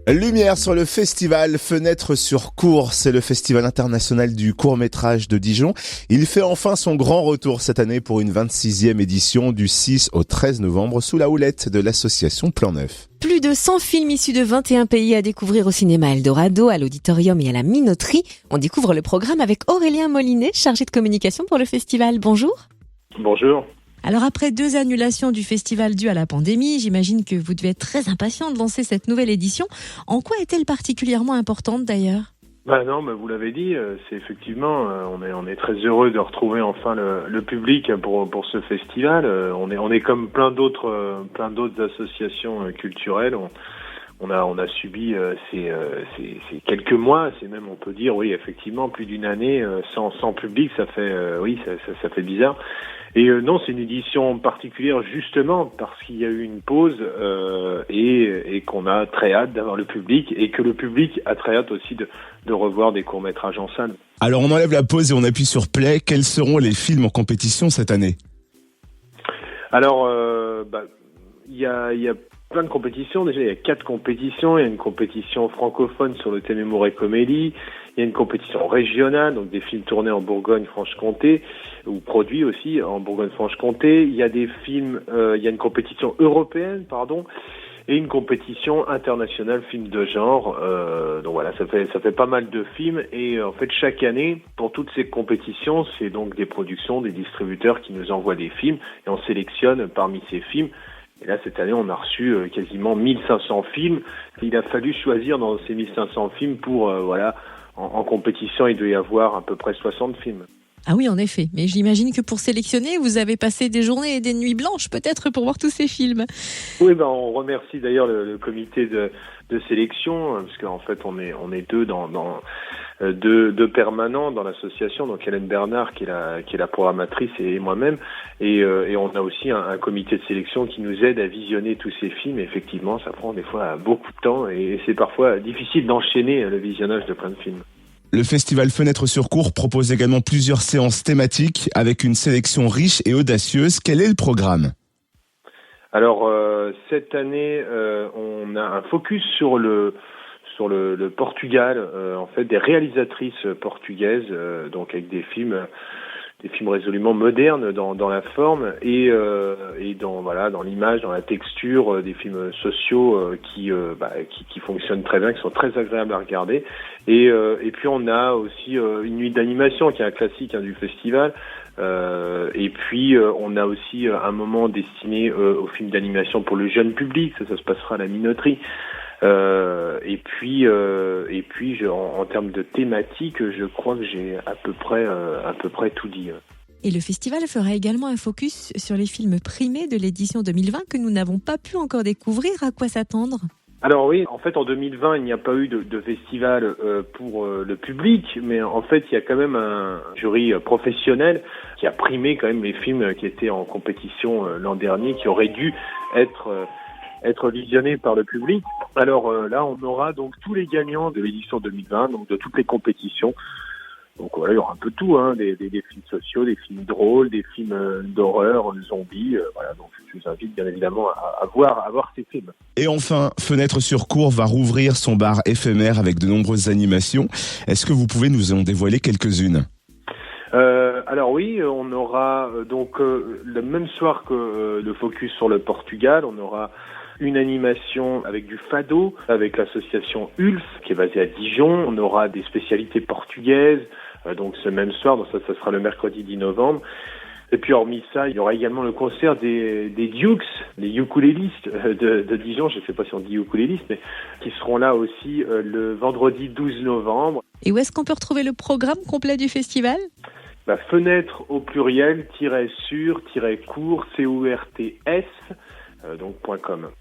Lumière sur le festival Fenêtre sur Cour, c'est le festival international du court-métrage de Dijon. Il fait enfin son grand retour cette année pour une 26e édition du 6 au 13 novembre sous la houlette de l'association Plan Neuf. Plus de 100 films issus de 21 pays à découvrir au cinéma Eldorado, à l'Auditorium et à la Minoterie. On découvre le programme avec Aurélien Molinet, chargé de communication pour le festival. Bonjour. Bonjour. Alors après 2 annulations du festival dues à la pandémie, j'imagine que vous devez être très impatient de lancer cette nouvelle édition. En quoi est-elle particulièrement importante d'ailleurs ? Non, vous l'avez dit, c'est effectivement, on est très heureux de retrouver enfin le public pour ce festival. On est comme plein d'autres associations culturelles. On a subi ces quelques mois, c'est même, on peut dire, oui, effectivement, plus d'une année sans public, ça fait ça fait bizarre. Et non, c'est une édition particulière justement parce qu'il y a eu une pause et qu'on a très hâte d'avoir le public et que le public a très hâte aussi de revoir des courts-métrages en salle. Alors on enlève la pause et on appuie sur play. Quels seront les films en compétition cette année ? Alors, il y a plein de compétitions. Déjà, il y a 4 compétitions. Il y a une compétition francophone sur le thème humour et comédie. Il y a une compétition régionale, donc des films tournés en Bourgogne-Franche-Comté ou produits aussi en Bourgogne-Franche-Comté. Il y a des films, il y a une compétition européenne, et une compétition internationale films de genre. Donc voilà, ça fait pas mal de films et en fait chaque année pour toutes ces compétitions, c'est donc des productions, des distributeurs qui nous envoient des films et on sélectionne parmi ces films. Et là, cette année, on a reçu quasiment 1500 films. Il a fallu choisir dans ces 1500 films pour, en compétition, il doit y avoir à peu près 60 films. Ah oui, en effet. Mais j'imagine que pour sélectionner, vous avez passé des journées et des nuits blanches peut-être pour voir tous ces films. Oui, on remercie d'ailleurs le comité de sélection, parce qu'en fait, on est deux permanents dans l'association, donc Hélène Bernard qui est la programmatrice et moi-même, et on a aussi un comité de sélection qui nous aide à visionner tous ces films. Et effectivement, ça prend des fois beaucoup de temps et c'est parfois difficile d'enchaîner le visionnage de plein de films. Le festival Fenêtre sur Cour propose également plusieurs séances thématiques avec une sélection riche et audacieuse. Quel est le programme ? Alors cette année, on a un focus sur le Portugal, en fait des réalisatrices portugaises, donc avec des films résolument modernes dans la forme et dans l'image, dans la texture, des films sociaux qui fonctionnent très bien, qui sont très agréables à regarder. Et puis on a aussi une nuit d'animation qui est un classique du festival. Et puis on a aussi un moment destiné aux films d'animation pour le jeune public, ça se passera à la Minoterie. Et puis en termes de thématique, je crois que j'ai à peu près tout dit. Et le festival fera également un focus sur les films primés de l'édition 2020 que nous n'avons pas pu encore découvrir. À quoi s'attendre ? Alors oui, en fait en 2020 il n'y a pas eu de festival pour le public, mais en fait il y a quand même un jury professionnel qui a primé quand même les films qui étaient en compétition l'an dernier, qui auraient dû être visionnés par le public. Alors là on aura donc tous les gagnants de l'édition 2020, donc de toutes les compétitions. Donc voilà, il y aura un peu tout, des films sociaux, des films drôles, des films d'horreur, zombies, donc je vous invite bien évidemment à voir ces films. Et enfin, Fenêtre sur Cour va rouvrir son bar éphémère avec de nombreuses animations. Est-ce que vous pouvez nous en dévoiler quelques-unes ? Alors oui, on aura donc le même soir que le focus sur le Portugal, on aura une animation avec du fado, avec l'association ULF, qui est basée à Dijon. On aura des spécialités portugaises, donc ce même soir, donc ça sera le mercredi 10 novembre. Et puis hormis ça, il y aura également le concert des Dukes, les ukulélistes de Dijon, je ne sais pas si on dit ukulélistes, mais qui seront là aussi le vendredi 12 novembre. Et où est-ce qu'on peut retrouver le programme complet du festival ? Fenêtre au pluriel, -sur, -cours, COURTS, .com.